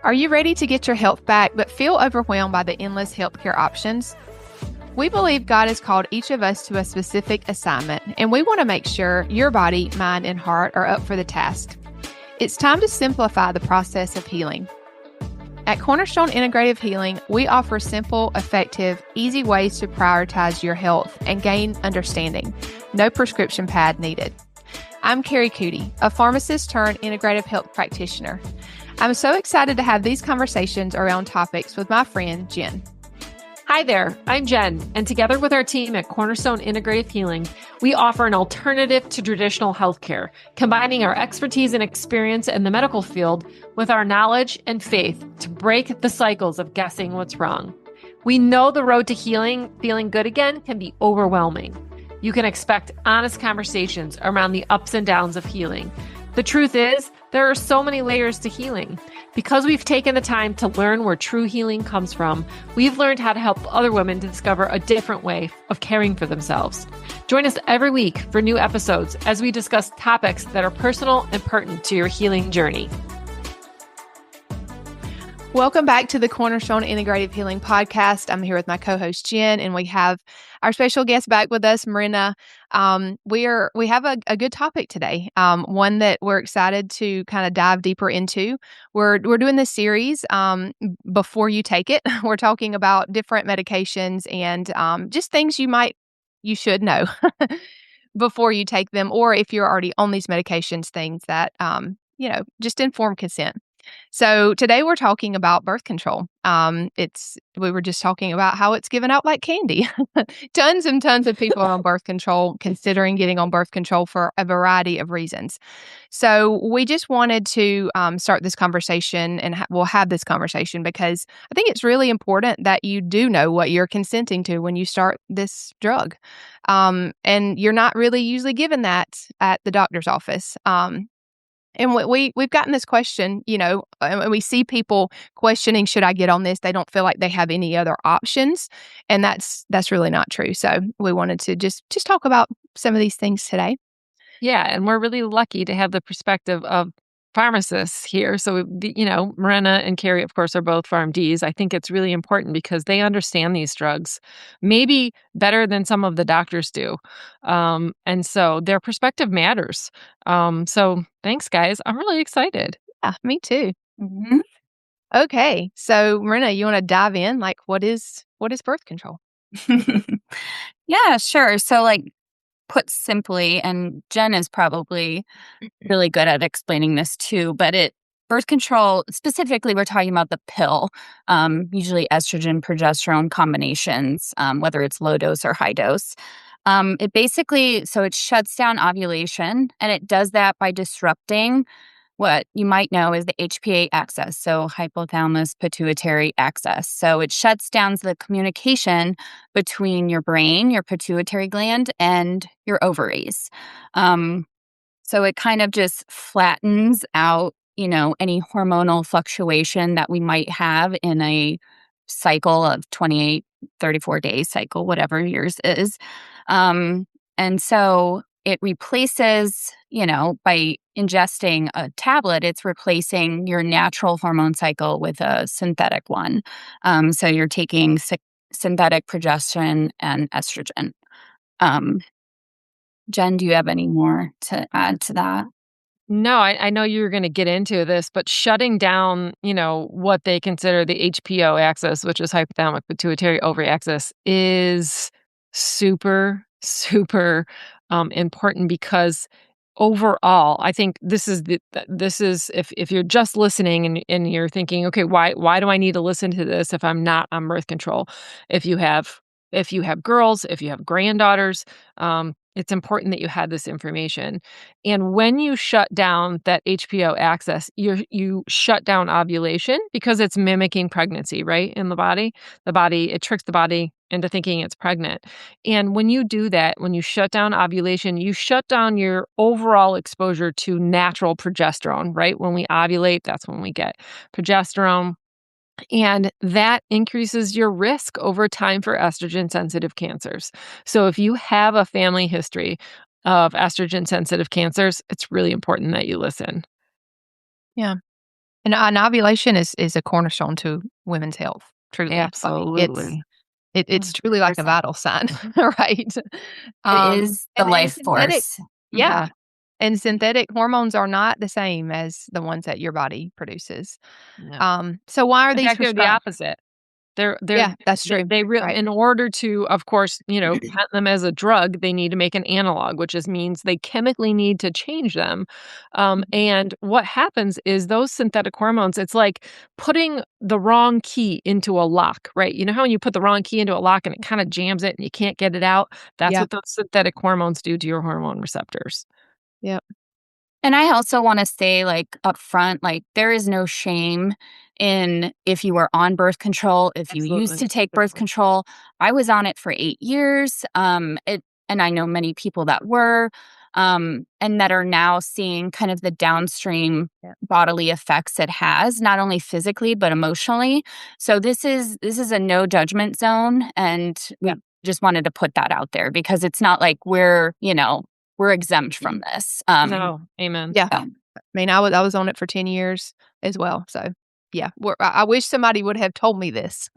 Are you ready to get your health back but feel overwhelmed by the endless healthcare options? We believe God has called each of us to a specific assignment, and we want to make sure your body, mind, and heart are up for the task. It's time to simplify the process of healing. At Cornerstone Integrative Healing, we offer simple, effective, easy ways to prioritize your health and gain understanding. No prescription pad needed. I'm Kari, a pharmacist turned integrative health practitioner. I'm so excited to have these conversations around topics with my friend, Jenn. Hi there, I'm Jenn, and together with our team at Cornerstone Integrative Healing, we offer an alternative to traditional healthcare, combining our expertise and experience in the medical field with our knowledge and faith to break the cycles of guessing what's wrong. We know the road to healing, feeling good again, can be overwhelming. You can expect honest conversations around the ups and downs of healing. The truth is, there are so many layers to healing. Because we've taken the time to learn where true healing comes from, we've learned how to help other women to discover a different way of caring for themselves. Join us every week for new episodes as we discuss topics that are personal and pertinent to your healing journey. Welcome back to the Cornerstone Integrative Healing Podcast. I'm here with my co-host Jenn, and we have our special guest back with us, Marina. We have a good topic today, one that we're excited to kind of dive deeper into. We're doing this series before you take it. We're talking about different medications and just things you should know before you take them, or if you're already on these medications, things that just informed consent. So today we're talking about birth control. We were just talking about how it's given out like candy. Tons and tons of people are on birth control, considering getting on birth control for a variety of reasons. So we just wanted to start this conversation, and we'll have this conversation because I think it's really important that you do know what you're consenting to when you start this drug. And you're not really usually given that at the doctor's office. And we've gotten this question, and we see people questioning, should I get on this? They don't feel like they have any other options. And that's really not true. So we wanted to just talk about some of these things today. Yeah, and we're really lucky to have the perspective of pharmacists here. So, Marina and Kari, of course, are both PharmDs. I think it's really important because they understand these drugs maybe better than some of the doctors do. And so their perspective matters. So thanks, guys. I'm really excited. Yeah, me too. Mm-hmm. Okay. So, Marina, you want to dive in? Like, what is birth control? Yeah, sure. So, put simply, and Jenn is probably really good at explaining this too, but birth control, specifically, we're talking about the pill, usually estrogen, progesterone combinations, whether it's low dose or high dose. It shuts down ovulation, and it does that by disrupting what you might know is the HPA axis, so hypothalamus pituitary axis. So it shuts down the communication between your brain, your pituitary gland, and your ovaries. So it kind of just flattens out, any hormonal fluctuation that we might have in a cycle of 28, 34 days cycle, whatever yours is. And so it replaces, by ingesting a tablet, it's replacing your natural hormone cycle with a synthetic one. So you're taking synthetic progesterone and estrogen. Jenn, do you have any more to add to that? No, I know you were going to get into this, but shutting down, what they consider the HPO axis, which is hypothalamic pituitary ovary axis, is super, super important because overall, I think this is if you're just listening and you're thinking, okay, why do I need to listen to this if I'm not on birth control? If you have girls, if you have granddaughters, it's important that you had this information. And when you shut down that HPO axis, you shut down ovulation because it's mimicking pregnancy, right? In the body, it tricks the body into thinking it's pregnant. And when you do that, when you shut down ovulation, you shut down your overall exposure to natural progesterone, right? When we ovulate, that's when we get progesterone. And that increases your risk over time for estrogen-sensitive cancers. So if you have a family history of estrogen-sensitive cancers, it's really important that you listen. Yeah. And an ovulation is a cornerstone to women's health, truly. Like, Absolutely. it's truly like a 100%. vital sign, right? It is the And life synthetic force. yeah, and synthetic hormones are not the same as the ones that your body produces. No. So why are In these fact, they're the prescribed? opposite. They're Yeah, that's true. they Right. in order to, of course, patent them as a drug, they need to make an analog, which means they chemically need to change them. And what happens is those synthetic hormones, it's like putting the wrong key into a lock, right? You know how when you put the wrong key into a lock and it kind of jams it and you can't get it out? That's Yeah. what those synthetic hormones do to your hormone receptors. Yep. And I also want to say, like, up front, like, there is no shame in if you were on birth control, if you used Absolutely. to take birth control. I was on it for 8 years. And I know many people that were, and that are now seeing kind of the downstream Yeah. bodily effects it has, not only physically but emotionally. So this is a no judgment zone, and we just wanted to put that out there because it's not like we're exempt from this. No, amen. Yeah. Yeah. I mean, I was on it for 10 years as well. So, yeah, I wish somebody would have told me this.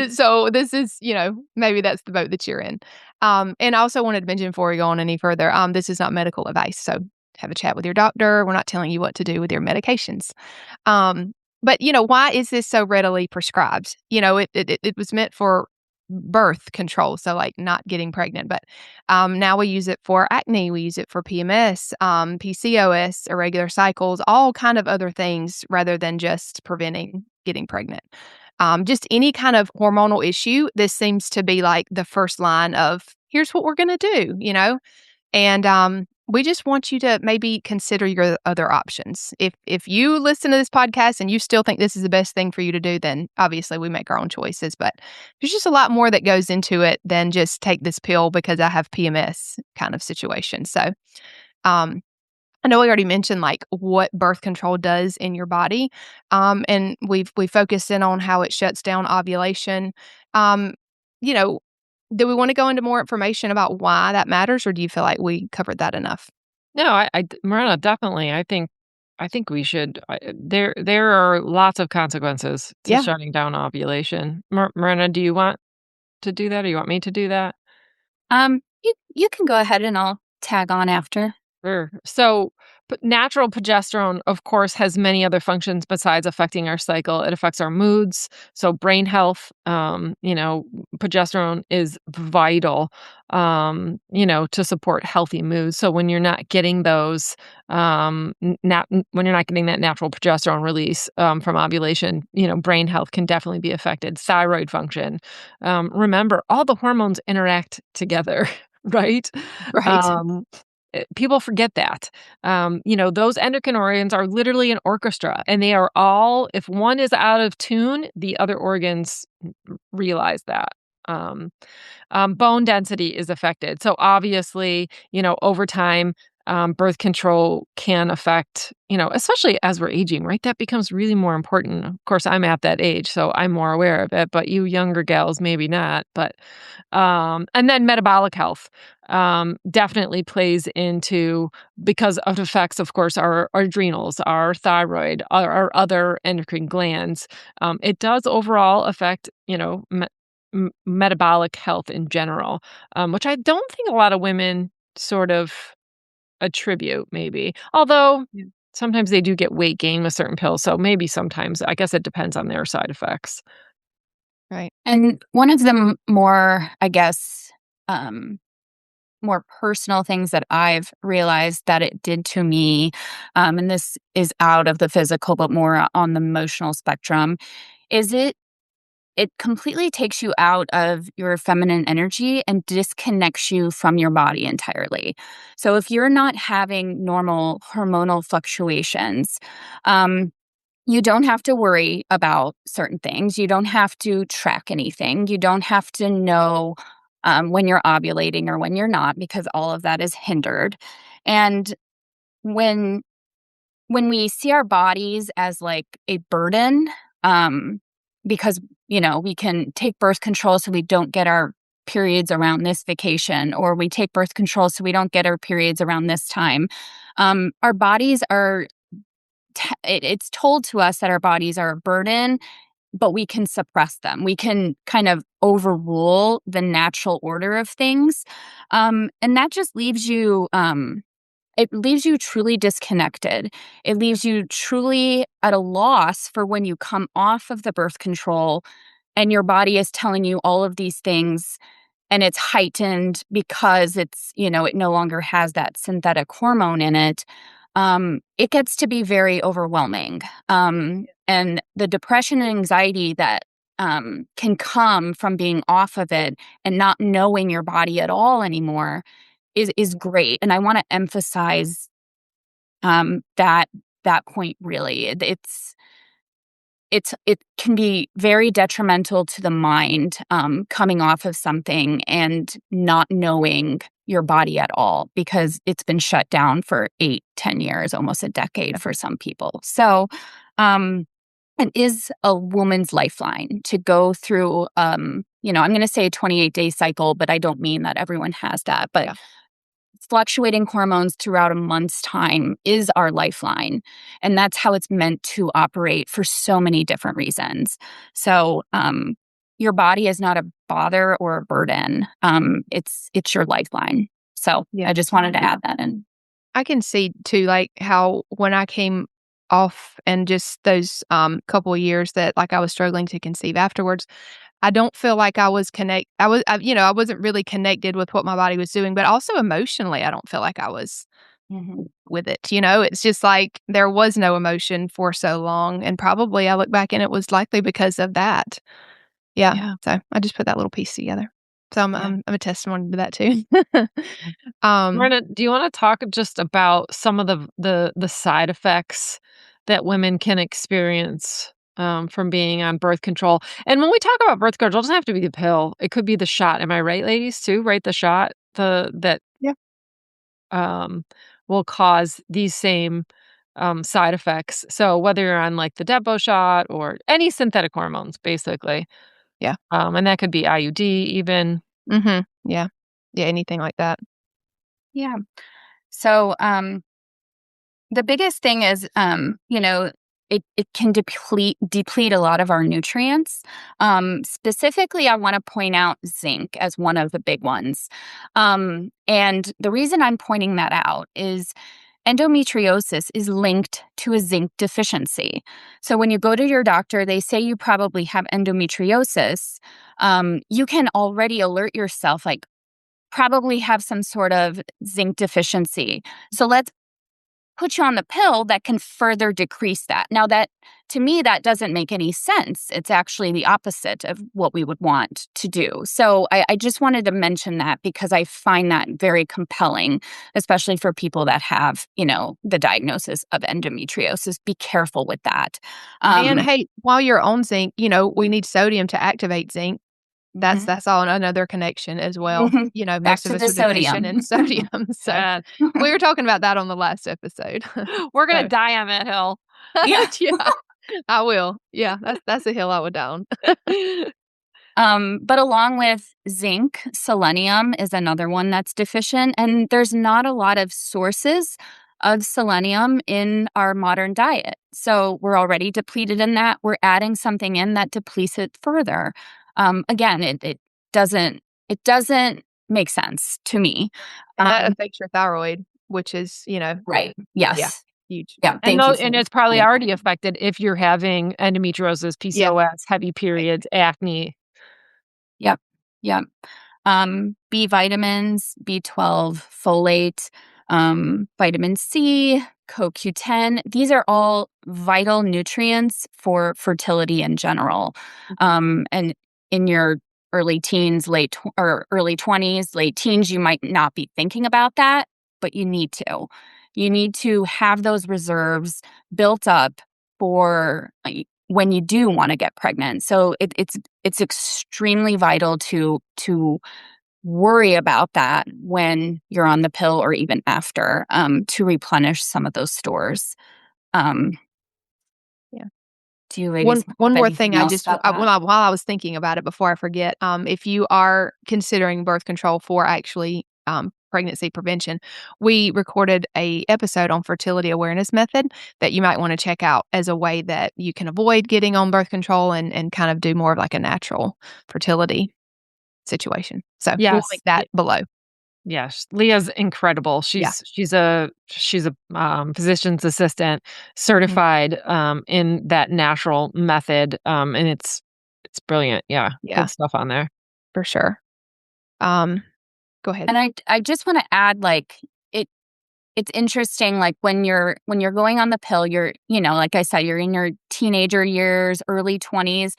So this is, maybe that's the boat that you're in. And I also wanted to mention before we go on any further, this is not medical advice. So have a chat with your doctor. We're not telling you what to do with your medications. But why is this so readily prescribed? It was meant for birth control, so like not getting pregnant. But now we use it for acne, we use it for PMS, PCOS, irregular cycles, all kind of other things rather than just preventing getting pregnant. Just any kind of hormonal issue, this seems to be like the first line of here's what we're going to do. And we just want you to maybe consider your other options. If you listen to this podcast and you still think this is the best thing for you to do, then obviously we make our own choices. But there's just a lot more that goes into it than just take this pill because I have PMS kind of situation. So um, I know we already mentioned like what birth control does in your body, and we focused in on how it shuts down ovulation. Um, you know, do we want to go into more information about why that matters, or do you feel like we covered that enough? No, Marina, definitely. I think we should. There are lots of consequences to Yeah. shutting down ovulation. Marina, do you want to do that, or you want me to do that? You can go ahead and I'll tag on after. Sure. So, but natural progesterone, of course, has many other functions besides affecting our cycle. It affects our moods, so brain health. Progesterone is vital, to support healthy moods. So when you're not getting those, when you're not getting that natural progesterone release from ovulation, brain health can definitely be affected. Thyroid function. Remember, all the hormones interact together, right? Right. People forget that. Those endocrine organs are literally an orchestra, and they are all, if one is out of tune, the other organs realize that. Bone density is affected. So obviously, over time, birth control can affect, especially as we're aging, right? That becomes really more important. Of course, I'm at that age, so I'm more aware of it, but you younger gals, maybe not. But, and then metabolic health definitely plays into, because of effects, of course, our adrenals, our thyroid, our other endocrine glands. It does overall affect, metabolic health in general, which I don't think a lot of women sort of attribute, maybe. Although sometimes they do get weight gain with certain pills, so maybe sometimes. I guess it depends on their side effects. Right. And one of the more, I guess, more personal things that I've realized that it did to me, and this is out of the physical but more on the emotional spectrum, is it completely takes you out of your feminine energy and disconnects you from your body entirely. So if you're not having normal hormonal fluctuations, you don't have to worry about certain things. You don't have to track anything. You don't have to know when you're ovulating or when you're not, because all of that is hindered. And when we see our bodies as like a burden, because we can take birth control so we don't get our periods around this vacation, or we take birth control so we don't get our periods around this time. Our bodies are it's told to us that our bodies are a burden, but we can suppress them. We can kind of overrule the natural order of things. And that just leaves you, it leaves you truly disconnected. It leaves you truly at a loss for when you come off of the birth control and your body is telling you all of these things, and it's heightened because it's, it no longer has that synthetic hormone in it. It gets to be very overwhelming. And the depression and anxiety that can come from being off of it and not knowing your body at all anymore is great. And I want to emphasize that point really. It can be very detrimental to the mind, coming off of something and not knowing your body at all because it's been shut down for 8-10 years, almost a decade for some people. So it is a woman's lifeline to go through, I'm going to say a 28-day cycle, but I don't mean that everyone has that. But fluctuating hormones throughout a month's time is our lifeline. And that's how it's meant to operate for so many different reasons. So your body is not a bother or a burden. It's your lifeline. So I just wanted to add that in. I can see too, like how when I came off and just those couple of years that like I was struggling to conceive afterwards, I don't feel like I was I wasn't really connected with what my body was doing, but also emotionally, I don't feel like I was with it. It's just like there was no emotion for so long. And probably I look back and it was likely because of that. Yeah. So I just put that little piece together. So I'm a testimony to that too. Miranda, do you want to talk just about some of the side effects that women can experience from being on birth control? And when we talk about birth control, it doesn't have to be the pill. It could be the shot. Am I right, ladies, too? Right? The shot that will cause these same side effects. So whether you're on like the Depo shot or any synthetic hormones, basically. Yeah. And that could be IUD even. Mm-hmm. Yeah. Yeah, anything like that. Yeah. So the biggest thing is, it can deplete a lot of our nutrients. Specifically, I want to point out zinc as one of the big ones. And the reason I'm pointing that out is endometriosis is linked to a zinc deficiency. So when you go to your doctor, they say you probably have endometriosis. You can already alert yourself, like, probably have some sort of zinc deficiency. So let's put you on the pill that can further decrease that. Now, that to me, that doesn't make any sense. It's actually the opposite of what we would want to do. So I just wanted to mention that because I find that very compelling, especially for people that have, the diagnosis of endometriosis. Be careful with that. And hey, while you're on zinc, we need sodium to activate zinc. That's all another connection as well. Most of us are deficient in sodium. So we were talking about that on the last episode. We're gonna die on that hill. Yeah, I will. Yeah, that's a hill I would die on. But along with zinc, selenium is another one that's deficient, and there's not a lot of sources of selenium in our modern diet. So we're already depleted in that. We're adding something in that depletes it further. Again, it doesn't make sense to me. That affects your thyroid, which is, right. Yes. Yeah, huge. Yeah. And it's probably already affected if you're having endometriosis, PCOS, heavy periods, acne. Yep. B vitamins, B12, folate, vitamin C, CoQ10. These are all vital nutrients for fertility in general. And in your early teens, early 20s, late teens, you might not be thinking about that, but you need to. You need to have those reserves built up for when you do want to get pregnant. So it's extremely vital to worry about that when you're on the pill or even after, to replenish some of those stores. Do you ladies one more thing while I was thinking about it before I forget, if you are considering birth control for actually pregnancy prevention. We recorded a episode on fertility awareness method that you might want to check out as a way that you can avoid getting on birth control and kind of do more of like a natural fertility situation. So we'll link Yes. that below. Yes, Leah's incredible. Yeah. She's a physician's assistant, certified in that natural method, and it's brilliant. Yeah, Yeah. good stuff on there. For sure. Go ahead. And I just want to add, like, it's interesting, like when you're going on the pill, you're, like I said, you're in your teenager years, early 20s,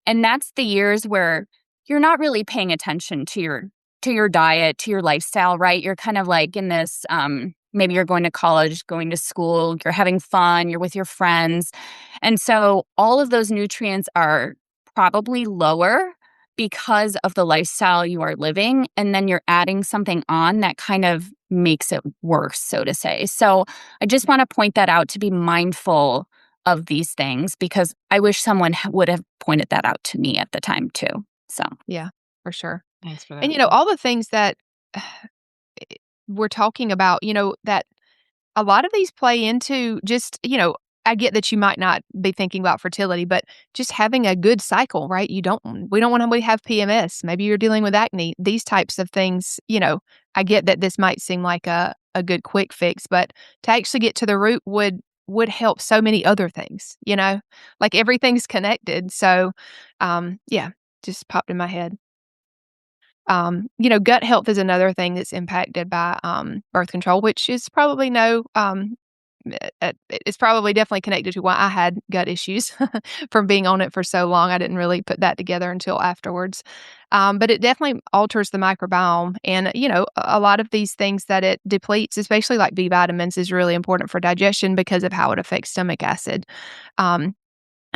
and that's the years where you're not really paying attention to your diet, to your lifestyle, right? You're kind of like in this maybe you're going to college, going to school, you're having fun, you're with your friends. And so all of those nutrients are probably lower because of the lifestyle you are living, and then you're adding something on that kind of makes it worse, so to say. So I just want to point that out, to be mindful of these things, because I wish someone would have pointed that out to me at the time too. So Yeah, for sure. Thanks for that. And, all the things that we're talking about, that a lot of these play into just, I get that you might not be thinking about fertility, but just having a good cycle, right? We don't want to have PMS. Maybe you're dealing with acne, these types of things. I get that this might seem like a good quick fix, but to actually get to the root would help so many other things, like everything's connected. So, yeah, just popped in my head. Gut health is another thing that's impacted by birth control, which is probably it's probably definitely connected to why I had gut issues from being on it for so long. I didn't really put that together until afterwards. But it definitely alters the microbiome. And, a lot of these things that it depletes, especially like B vitamins, is really important for digestion because of how it affects stomach acid.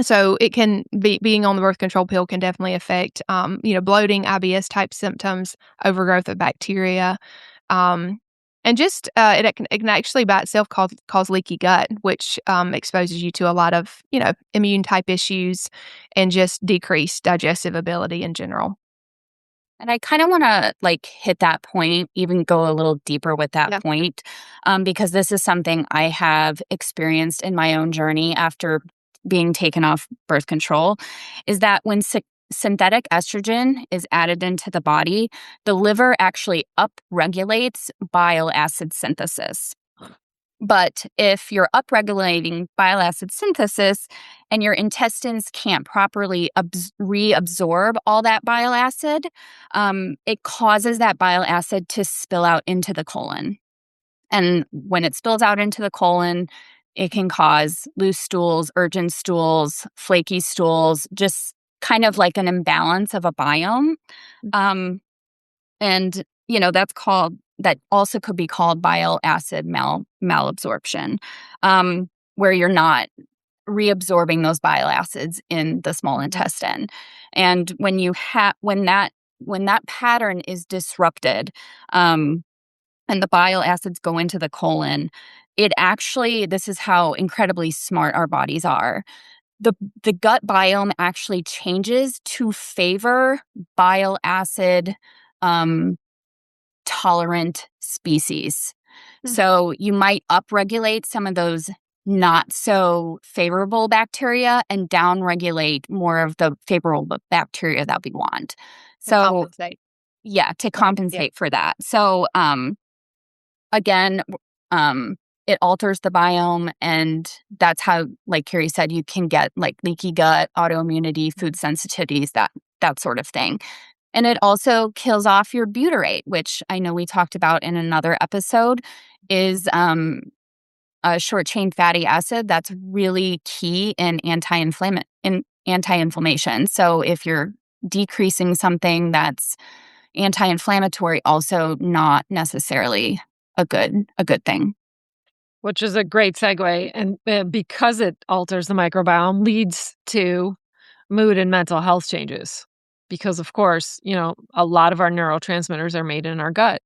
So it can being on the birth control pill can definitely affect, bloating, IBS type symptoms, overgrowth of bacteria, and just it can actually by itself cause leaky gut, which exposes you to a lot of immune type issues and just decreased digestive ability in general. And I kind of want to hit that point, even go a little deeper with that Yeah. point, because this is something I have experienced in my own journey after being taken off birth control, is that when synthetic estrogen is added into the body, the liver actually upregulates bile acid synthesis. But if you're upregulating bile acid synthesis and your intestines can't properly reabsorb all that bile acid, it causes that bile acid to spill out into the colon. And when it spills out into the colon, it can cause loose stools, urgent stools, flaky stools, just kind of like an imbalance of a biome. And, that also could be called bile acid malabsorption, where you're not reabsorbing those bile acids in the small intestine. And when that pattern is disrupted, and the bile acids go into the colon, this is how incredibly smart our bodies are. The gut biome actually changes to favor bile acid tolerant species. So you might upregulate some of those not so favorable bacteria and downregulate more of the favorable bacteria that we want. So compensate. Yeah, to compensate for that. So again, it alters the biome, and that's how, like Kari said, you can get leaky gut, autoimmunity, food sensitivities, that sort of thing. And it also kills off your butyrate, which I know we talked about in another episode, is a short-chain fatty acid that's really key in anti-inflammation. So if you're decreasing something that's anti-inflammatory, also not necessarily a good thing. Which is a great segue. And because it alters the microbiome, leads to mood and mental health changes. Because, of course, a lot of our neurotransmitters are made in our gut.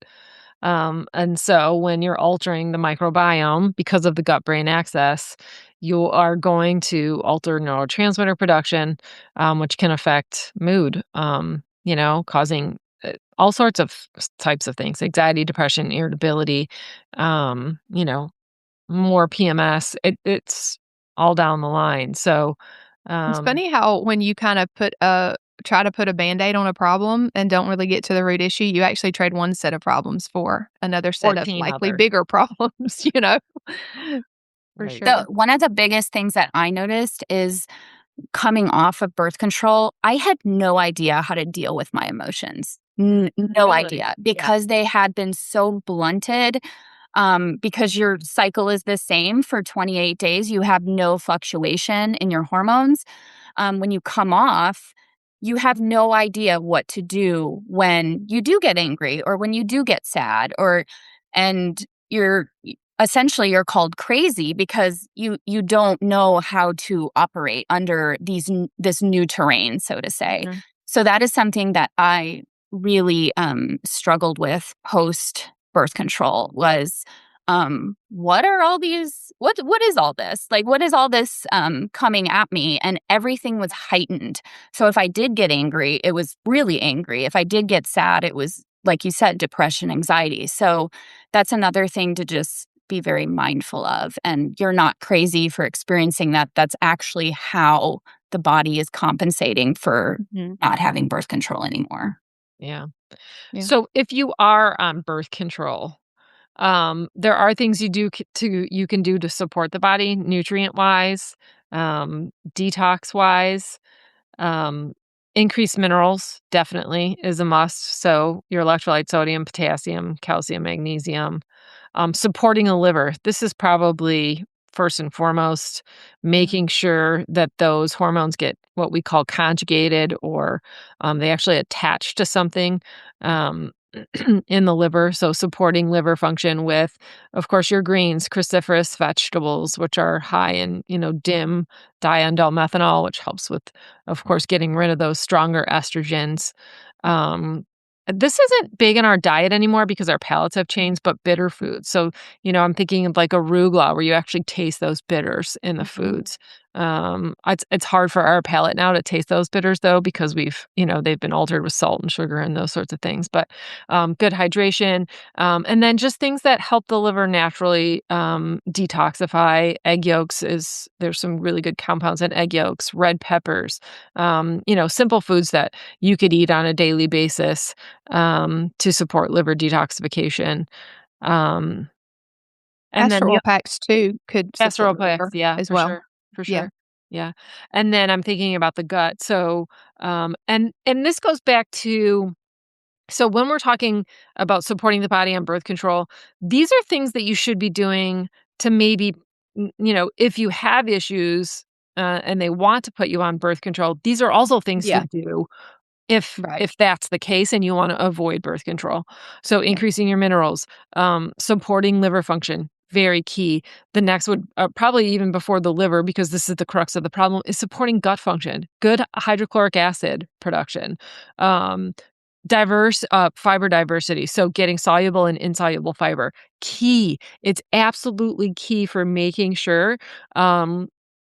And so when you're altering the microbiome because of the gut-brain axis, you are going to alter neurotransmitter production, which can affect mood, causing all sorts of types of things, anxiety, depression, irritability, more PMS. It's all down the line. So, It's funny how when you kind of try to put a Band-Aid on a problem and don't really get to the root issue, you actually trade one set of problems for another set of 14 likely other. bigger problems, For Right. sure. One of the biggest things that I noticed is coming off of birth control, I had no idea how to deal with my emotions. No Really? idea, Yeah. because they had been so blunted. Because your cycle is the same for 28 days, you have no fluctuation in your hormones. When you come off, you have no idea what to do when you do get angry or when you do get sad, and you're essentially you're called crazy because you don't know how to operate under this new terrain, so to say. Mhm. So that is something that I really struggled with post birth control was what are all these what is all this, like what is all this coming at me, and everything was heightened. So if I did get angry, it was really angry. If I did get sad, it was, like you said, depression, anxiety. So that's another thing to just be very mindful of. And you're not crazy for experiencing that. That's actually how the body is compensating for Mhm. not having birth control anymore. Yeah. Yeah. So if you are on birth control, there are things you can do to support the body nutrient wise, detox wise. Um, Increased minerals definitely is a must. So your electrolyte, sodium, potassium, calcium, magnesium. Supporting the liver. This is probably first and foremost, making sure that those hormones get what we call conjugated, or they actually attach to something um, in the liver. So supporting liver function with, of course, your greens, cruciferous vegetables, which are high in, dim diindolmethanol, which helps with, of course, getting rid of those stronger estrogens. Um, this isn't big in our diet anymore because our palates have changed, but bitter foods. So, I'm thinking of like arugula, where you actually taste those bitters in the foods. It's hard for our palate now to taste those bitters though, because they've been altered with salt and sugar and those sorts of things. But good hydration, and then just things that help the liver naturally detoxify. Egg yolks there's some really good compounds in egg yolks. Red peppers, simple foods that you could eat on a daily basis to support liver detoxification. Um, and then Castor the oil packs too could castor support oil the packs, liver yeah, as for well. sure, for Yeah. sure. Yeah. And then I'm thinking about the gut. So, and this goes back to, so when we're talking about supporting the body on birth control, these are things that you should be doing to maybe, if you have issues, and they want to put you on birth control, these are also things to Yeah. do if Right. that's the case and you wanna avoid birth control. So Yeah. increasing your minerals, supporting liver function, very key. The next would, probably even before the liver, because this is the crux of the problem, is supporting gut function, good hydrochloric acid production, um, diverse, fiber diversity, so getting soluble and insoluble fiber, key. It's absolutely key for making sure,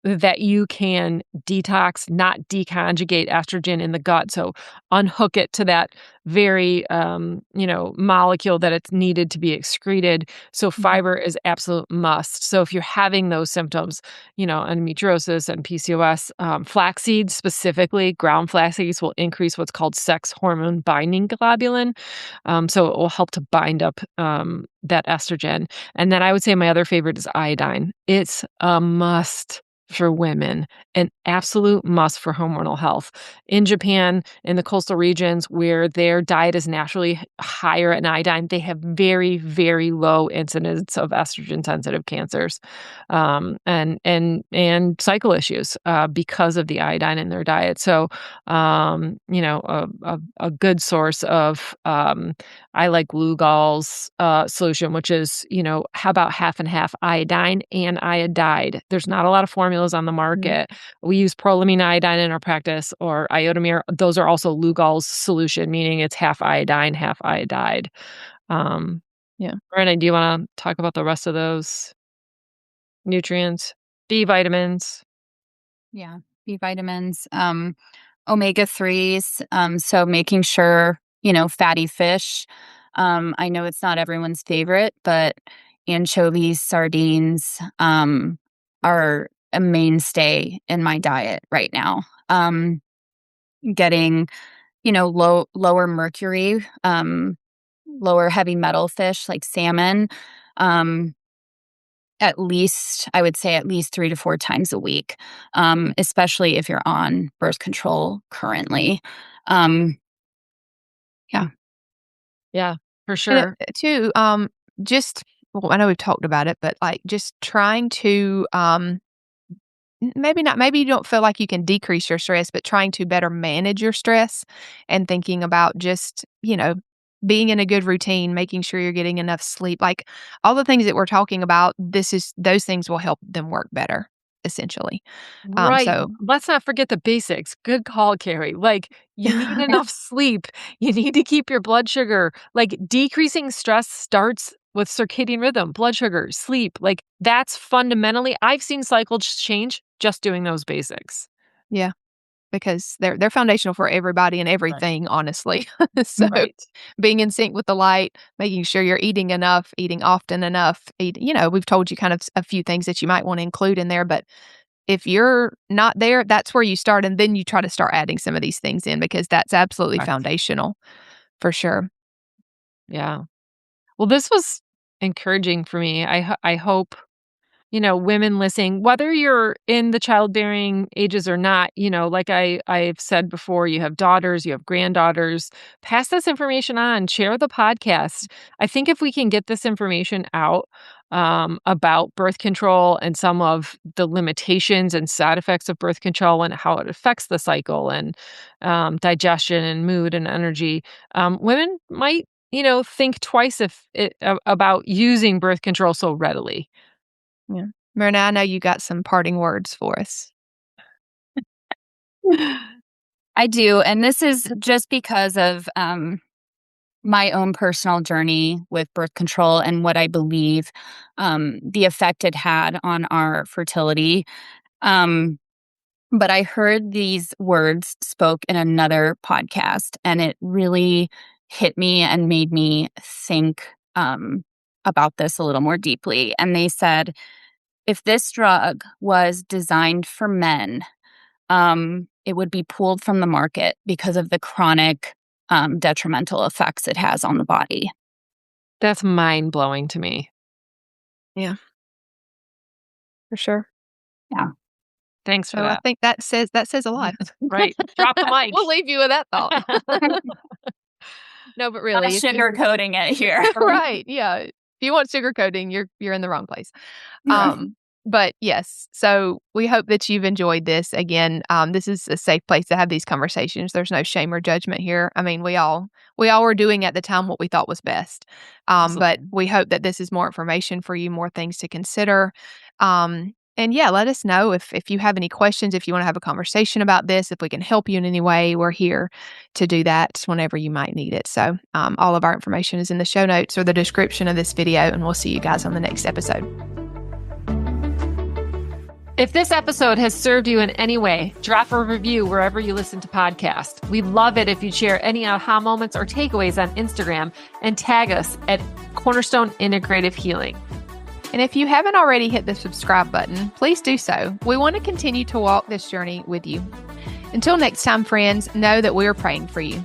that you can detox, not deconjugate estrogen in the gut. So unhook it to that very, molecule that it's needed to be excreted. So fiber is absolute must. So if you're having those symptoms, endometriosis and PCOS, flax seeds specifically, ground flax seeds will increase what's called sex hormone binding globulin. So it will help to bind up that estrogen. And then I would say my other favorite is iodine. It's a must for women, an absolute must for hormonal health. In Japan, in the coastal regions where their diet is naturally higher in iodine, they have very, very low incidence of estrogen-sensitive cancers, and cycle issues because of the iodine in their diet. So, a good source of I like Lugol's solution, which is, how about half and half iodine and iodide? There's not a lot of formulas on the market. We use prolamine iodine in our practice, or iodomir. Those are also Lugol's solution, meaning it's half iodine, half iodide. Um, Yeah. Brenna, do you want to talk about the rest of those nutrients? B vitamins. Yeah, B vitamins, omega 3s. So making sure fatty fish. I know it's not everyone's favorite, but anchovies, sardines are a mainstay in my diet right now. Getting, lower mercury, lower heavy metal fish like salmon, I would say at least 3 to 4 times a week, especially if you're on birth control currently. Yeah. Yeah, for sure. And too, I know we've talked about it, but like just trying to, maybe you don't feel like you can decrease your stress, but trying to better manage your stress and thinking about just, being in a good routine, making sure you're getting enough sleep, like all the things that we're talking about, those things will help them work better, essentially. Right. So Let's not forget the basics. Good call, Kari. Like, you need enough sleep. You need to keep your blood sugar. Like, decreasing stress starts with circadian rhythm, blood sugar, sleep. Like, that's fundamentally, I've seen cycles change just doing those basics. yeah, because they're foundational for everybody and everything, honestly. So Right. being in sync with the light, making sure you're eating enough, eating often enough, we've told you kind of a few things that you might want to include in there, but if you're not there, that's where you start, and then you try to start adding some of these things in because that's absolutely Correct. foundational for sure. Yeah. Well, this was encouraging for me. I hope women listening, whether you're in the childbearing ages or not, like I've said before, you have daughters, you have granddaughters, pass this information on, share the podcast. I think if we can get this information out about birth control and some of the limitations and side effects of birth control and how it affects the cycle and digestion and mood and energy, women might, think twice about using birth control so readily. Yeah. Myrna, I know you got some parting words for us. I do. And this is just because of my own personal journey with birth control and what I believe the effect it had on our fertility. But I heard these words spoke in another podcast, and it really hit me and made me think about this a little more deeply. And they said, if this drug was designed for men, it would be pulled from the market because of the chronic detrimental effects it has on the body. That's mind-blowing to me. Yeah. For sure. Yeah. Thanks for So I that. think that says a lot. Right. Drop the mic. We'll leave you with that thought. No, but Not really, sugarcoating it here. right? Yeah. If you want sugarcoating, you're in the wrong place. Yeah. But yes, so we hope that you've enjoyed this. Again, this is a safe place to have these conversations. There's no shame or judgment here. I mean, we all were doing at the time what we thought was best. But we hope that this is more information for you, more things to consider. And yeah, let us know if you have any questions, if you want to have a conversation about this, if we can help you in any way. We're here to do that whenever you might need it. So all of our information is in the show notes or the description of this video, and we'll see you guys on the next episode. If this episode has served you in any way, drop a review wherever you listen to podcasts. We'd love it if you'd share any aha moments or takeaways on Instagram and tag us at Cornerstone Integrative Healing. And if you haven't already hit the subscribe button, please do so. We want to continue to walk this journey with you. Until next time, friends, know that we're praying for you.